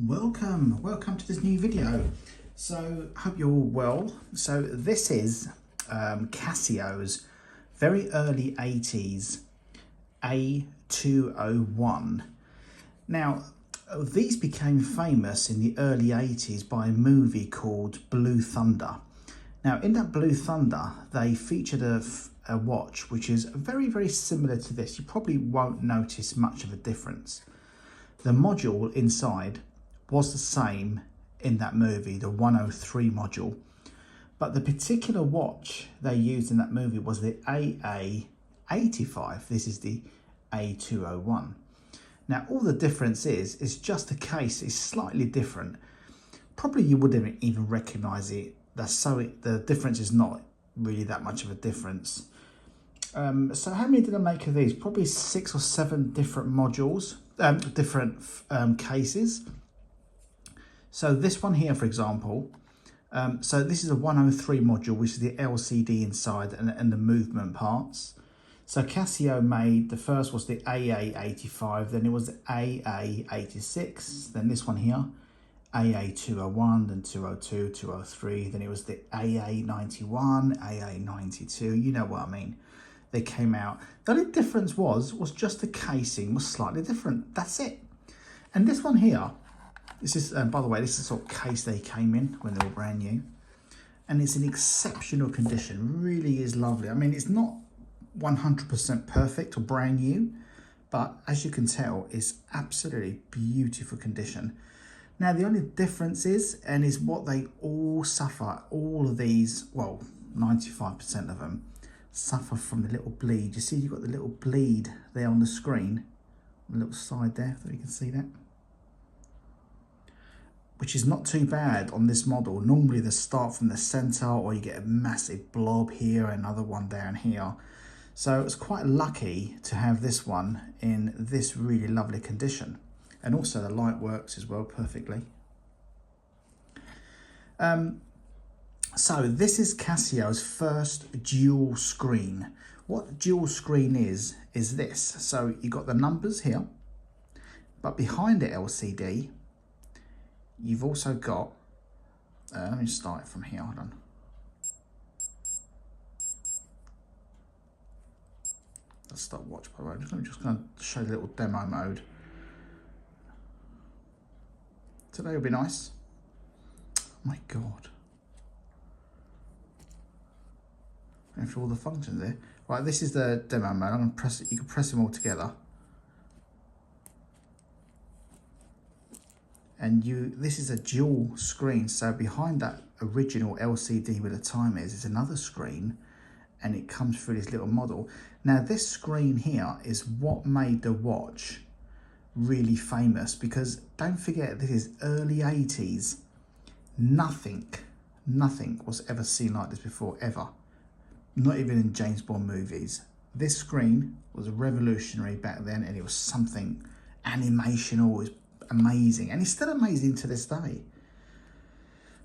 Welcome to this new video. So hope you're all well. So this is Casio's very early 80s A201. Now these became famous in the early 80s by a movie called Blue Thunder. Now in that Blue Thunder they featured a watch which is very similar to this. You probably won't notice much of a difference. The module inside was the same in that movie, the 103 module, but the particular watch they used in that movie was the AA85. This is the A201. Now all the difference is just the case is slightly different. Probably you wouldn't even recognize it. The difference is not really that much of a difference. So how many did I make of these? Probably 6 or 7 different modules, different cases. So this one here, for example, so this is a 103 module, which is the LCD inside and the movement parts. So Casio made, the first was the AA85, then it was the AA86, then this one here, AA201, then 202, 203, then it was the AA91, AA92, you know what I mean. They came out. The only difference was just the casing was slightly different. That's it. And this one here, this is, by the way, this is the sort of case they came in when they were brand new. And it's in exceptional condition, really is lovely. I mean, it's not 100% perfect or brand new, but as you can tell, it's absolutely beautiful condition. Now, the only difference is what they all suffer, all of these, well, 95% of them, suffer from the little bleed. You see, you've got the little bleed there on the screen, on the little side there, so you can see that. Which is not too bad on this model. Normally they start from the center, or you get a massive blob here, another one down here. So it's quite lucky to have this one in this really lovely condition. And also the light works as well perfectly. So this is Casio's first dual screen. What dual screen is this. So you got the numbers here, but behind the LCD, you've also got, let me start it from here, hold on. Let's start watch by the way. I'm just going to show the little demo mode. Today will be nice. Oh my God. Going through all the functions there. Right, this is the demo mode. I'm going to press it, you can press them all together. And this is a dual screen, so behind that original LCD where the time is another screen, and it comes through this little model. Now this screen here is what made the watch really famous, because don't forget this is early 80s. Nothing was ever seen like this before, ever. Not even in James Bond movies. This screen was revolutionary back then, and it was something animation, always amazing, and it's still amazing to this day.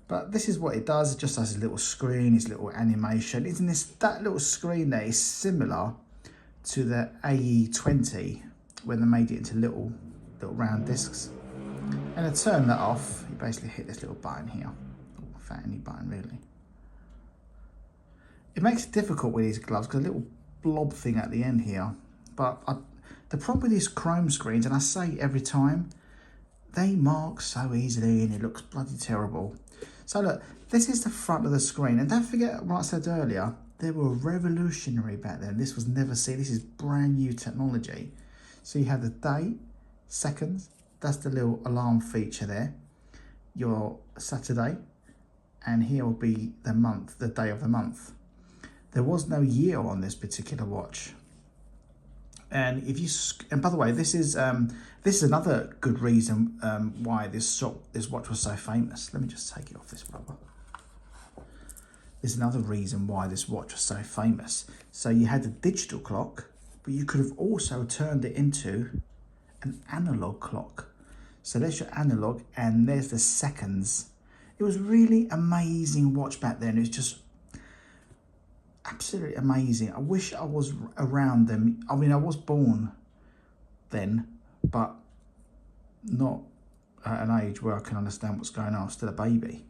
But this is what it does. It just has a little screen, its little animation. Isn't this, that little screen there is similar to the AE20 when they made it into little round discs. And to turn that off, you basically hit this little button here, or fatty button really. It makes it difficult with these gloves because a little blob thing at the end here. But the problem with these chrome screens, and I say every time, they mark so easily and it looks bloody terrible. So look, this is the front of the screen, and don't forget what I said earlier, they were revolutionary back then. This was never seen, this is brand new technology. So you have the date, seconds, that's the little alarm feature there, your Saturday, and here will be the month, the day of the month. There was no year on this particular watch. And if you, and by the way, this is another good reason why this watch was so famous. Let me just take it off this rubber. There's another reason why this watch was so famous. So you had a digital clock, but you could have also turned it into an analog clock. So there's your analog, and there's the seconds. It was really amazing watch back then. It was just absolutely amazing. I wish I was around them. I mean, I was born then, but not at an age where I can understand what's going on. I'm still a baby.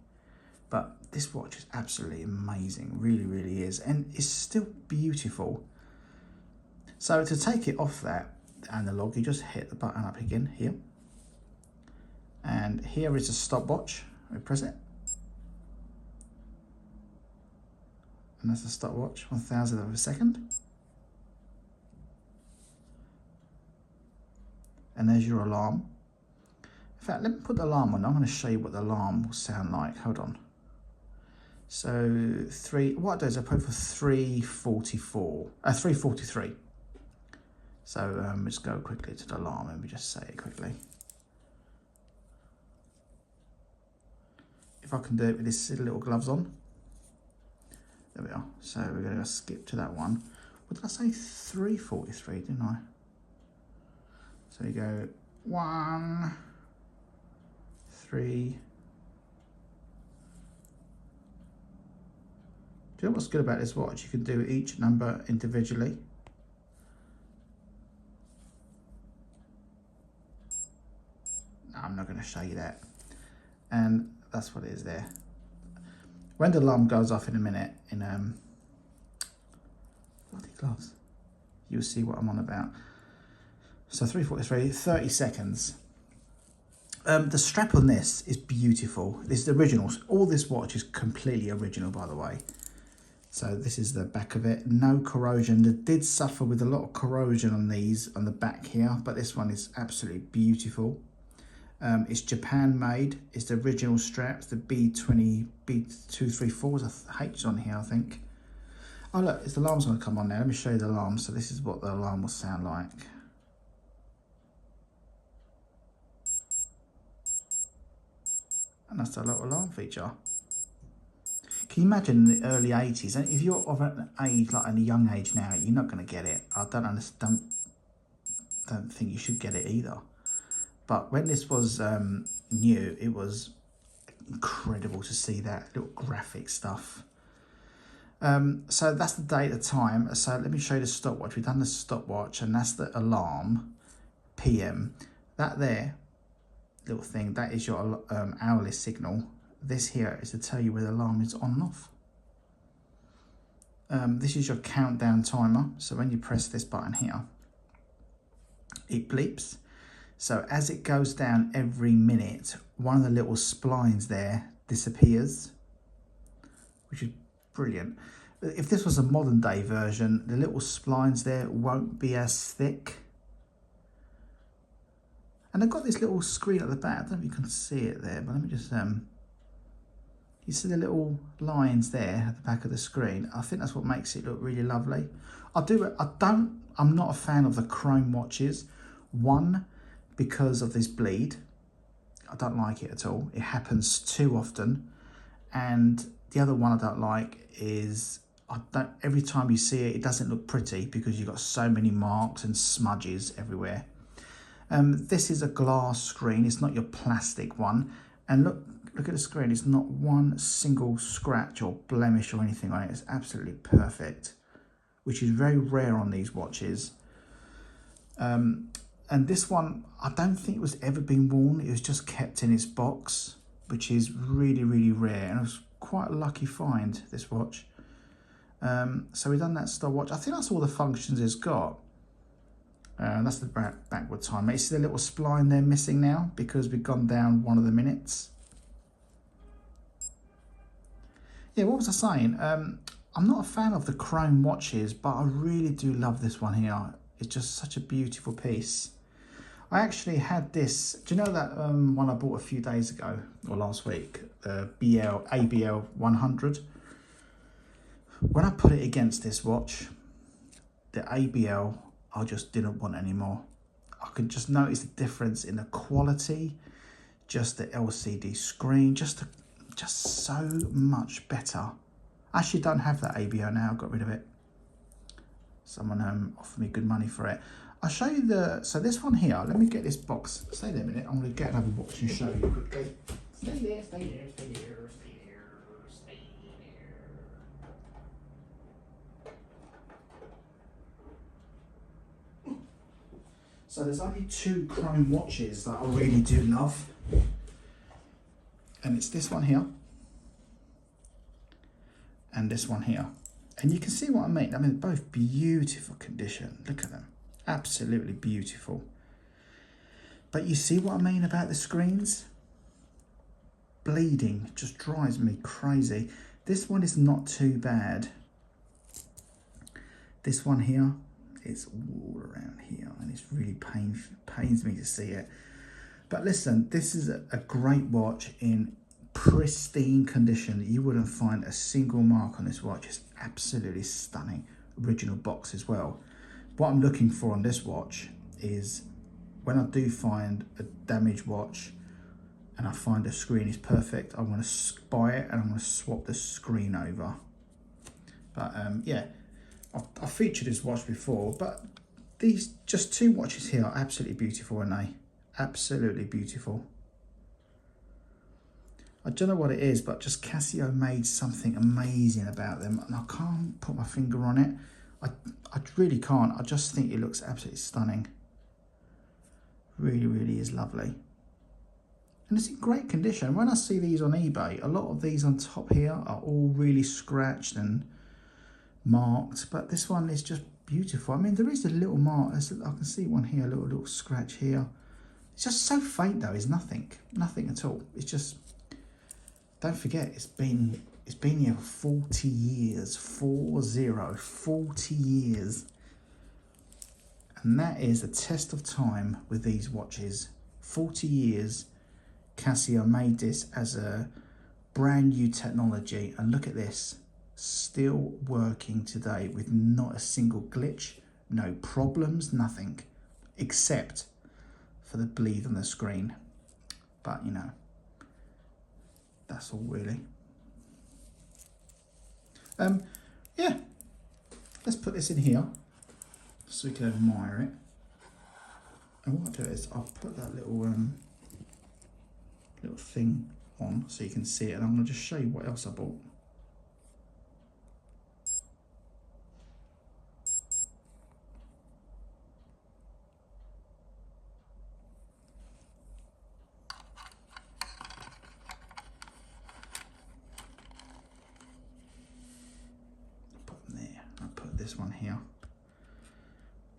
But this watch is absolutely amazing, really, really is. And it's still beautiful. So to take it off that analog, you just hit the button up again here. And here is a stopwatch. We press it. And that's the stopwatch, 1,000th of a second. And there's your alarm. In fact, let me put the alarm on. I'm going to show you what the alarm will sound like. Hold on. So what I do is I put it for 3:43. So let's go quickly to the alarm. Let me just say it quickly. If I can do it with these little gloves on. There we are. So we're going to skip to that one. What did I say? 3:43, didn't I? So you go 1, 3. Do you know what's good about this watch? You can do each number individually. No, I'm not going to show you that. And that's what it is there. When the alarm goes off in a minute, in bloody gloves, you'll see what I'm on about. So 3:43, 30 seconds. The strap on this is beautiful. This is the original. All this watch is completely original, by the way. So this is the back of it. No corrosion. It did suffer with a lot of corrosion on these on the back here, but this one is absolutely beautiful. It's Japan made. It's the original straps, the B234. There's a H on here, I think. Oh look, the alarm's going to come on now. Let me show you the alarm. So this is what the alarm will sound like. And that's the little alarm feature. Can you imagine in the early 80s? And if you're of an age, like a young age now, you're not going to get it. I don't understand. Don't think you should get it either. But when this was new, it was incredible to see that little graphic stuff. So that's the date, the time. So let me show you the stopwatch. We've done the stopwatch, and that's the alarm, PM. That there, little thing, that is your hourly signal. This here is to tell you where the alarm is on and off. This is your countdown timer. So when you press this button here, it bleeps. So as it goes down every minute, one of the little splines there disappears, which is brilliant. If this was a modern day version, the little splines there won't be as thick. And they've got this little screen at the back. I don't know if you can see it there, but let me just, you see the little lines there at the back of the screen. I think that's what makes it look really lovely. I'm not a fan of the chrome watches. One, because of this bleed. I don't like it at all. It happens too often. And the other one I don't like is, every time you see it, it doesn't look pretty because you've got so many marks and smudges everywhere. This is a glass screen. It's not your plastic one. And look at the screen. It's not one single scratch or blemish or anything on it. It's absolutely perfect, which is very rare on these watches. And this one, I don't think it was ever been worn. It was just kept in its box, which is really, really rare. And it was quite a lucky find, this watch. So we've done that stopwatch. I think that's all the functions it's got. That's the backward timer. You see the little spline there missing now because we've gone down one of the minutes. Yeah, what was I saying? I'm not a fan of the chrome watches, but I really do love this one here. It's just such a beautiful piece. I actually had this, do you know that one I bought a few days ago, or last week, the ABL 100? When I put it against this watch, the ABL, I just didn't want anymore. I could just notice the difference in the quality, just the LCD screen, just so much better. I actually don't have that ABL now, I got rid of it. Someone offered me good money for it. I'll show you so this one here, let me get this box. Stay there a minute, I'm going to get another watch and show you quickly. Stay there, stay there, stay there, stay there, stay there. So there's only two chrome watches that I really do love. And it's this one here and this one here. And you can see what I mean. I mean, both beautiful condition. Look at them. Absolutely beautiful. But you see what I mean about the screens? Bleeding just drives me crazy. This one is not too bad. This one here, it's all around here and it's really pains me to see it. But listen, this is a great watch in pristine condition. You wouldn't find a single mark on this watch. It's absolutely stunning. Original box as well. What I'm looking for on this watch is when I do find a damaged watch and I find the screen is perfect, I'm going to buy it and I'm going to swap the screen over. But yeah, I've featured this watch before, but these just two watches here are absolutely beautiful, aren't they? Absolutely beautiful. I don't know what it is, but just Casio made something amazing about them, and I can't put my finger on it. I really can't. I just think it looks absolutely stunning. Really, really is lovely. And it's in great condition. When I see these on eBay, a lot of these on top here are all really scratched and marked, but this one is just beautiful. I mean, there is a little mark. I can see one here, a little scratch here. It's just so faint though. It's nothing at all. It's just, don't forget, it's been here for 40 years, 40 years. And that is a test of time with these watches. 40 years, Casio made this as a brand new technology. And look at this, still working today with not a single glitch, no problems, nothing, except for the bleed on the screen. But you know, that's all really. Yeah, let's put this in here so we can admire it. And what I'll do is I'll put that little little thing on so you can see it, and I'm going to just show you what else I bought. This one here,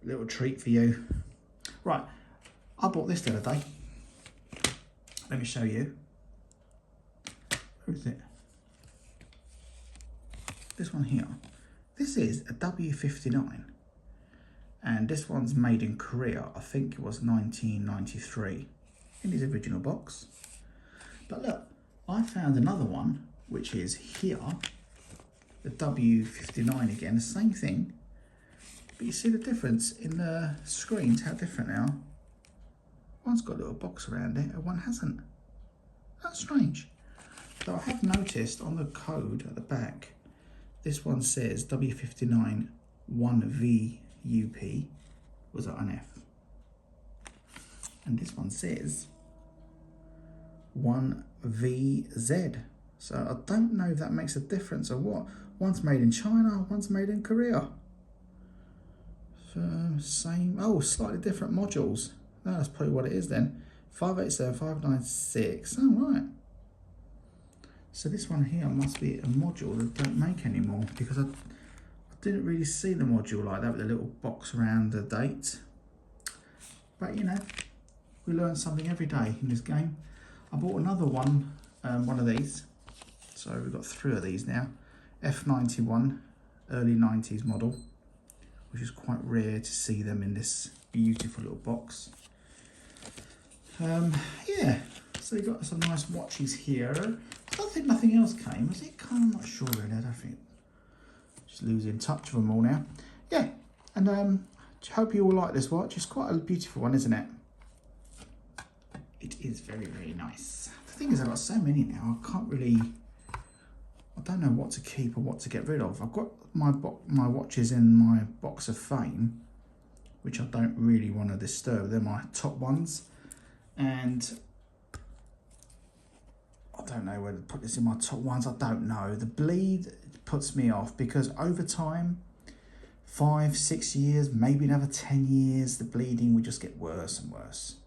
little treat for you. Right, I bought this the other day. Let me show you. Where is it? This one here. This is a W59, and this one's made in Korea. I think it was 1993 in his original box. But look, I found another one which is here. The W59 again, the same thing, but you see the difference in the screens, how different they are. One's got a little box around it and one hasn't. That's strange. So I have noticed on the code at the back, this one says W59 1VUP, was it an F? And this one says 1VZ. So I don't know if that makes a difference or what. One's made in China, one's made in Korea. Same, oh, slightly different modules. No, that's probably what it is then. 587, 596, oh right. So this one here must be a module that don't make anymore, because I didn't really see the module like that with a little box around the date. But you know, we learn something every day in this game. I bought another one of these. So we've got 3 of these now. F91, early 90s model, which is quite rare to see them in this beautiful little box. Yeah, so we've got some nice watches here. I think nothing else came, was it? I'm not sure really, I don't think. Just losing touch of them all now. Yeah, and hope you all like this watch. It's quite a beautiful one, isn't it? It is very, very nice. The thing is, I've got so many now, I don't know what to keep or what to get rid of. I've got my watches in my box of fame, which I don't really want to disturb. They're my top ones. And I don't know where to put this in my top ones. I don't know. The bleed puts me off because over time, 5, 6 years, maybe another 10 years, the bleeding will just get worse and worse.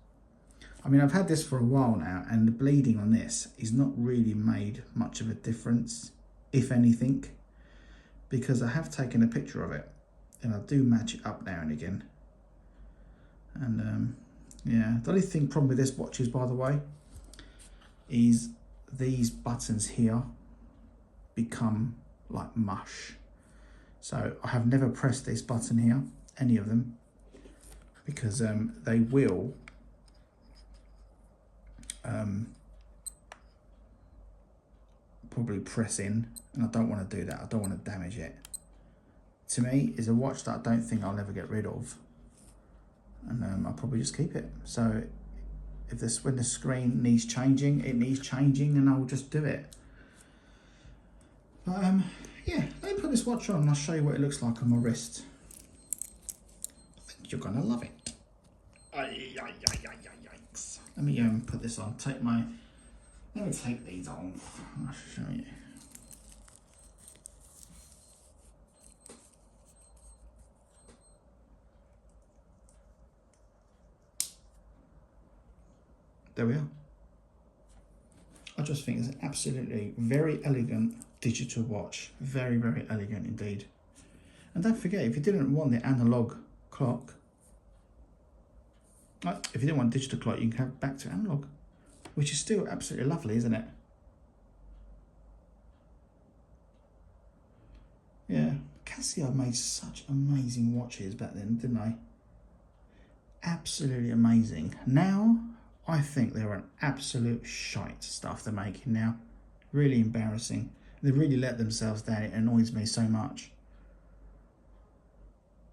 I mean, I've had this for a while now, and the bleeding on this is not really made much of a difference, if anything, because I have taken a picture of it, and I do match it up now and again. And yeah, the only problem with this watch is, by the way, is these buttons here become like mush. So I have never pressed this button here, any of them, because they will probably press in, and I don't want to do that. I don't want to damage it. To me, is a watch that I don't think I'll ever get rid of, and I'll probably just keep it. So if when the screen needs changing, it needs changing, and I'll just do it. But yeah, let me put this watch on and I'll show you what it looks like on my wrist. I think you're gonna love it. Yikes. Let me put this on. Let me take these off. I'll show you. There we are. I just think it's an absolutely very elegant digital watch. Very, very elegant indeed. And don't forget, if you didn't want the analog clock, if you didn't want a digital clock, you can have back to analog, which is still absolutely lovely, isn't it? Yeah, Casio made such amazing watches back then, didn't they? Absolutely amazing. Now, I think they're an absolute shite stuff they're making now. Really embarrassing. They really let themselves down. It annoys me so much.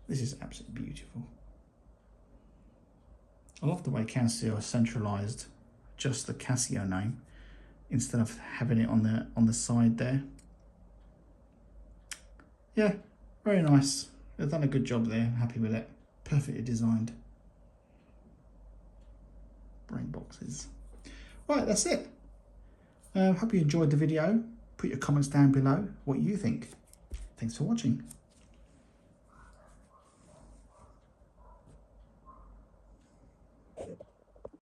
This is absolutely beautiful. I love the way Casio has centralised just the Casio name instead of having it on the side there. Yeah, very nice. They've done a good job there. I'm happy with it. Perfectly designed. Brain boxes. Right, that's it. Hope you enjoyed the video. Put your comments down below what you think. Thanks for watching.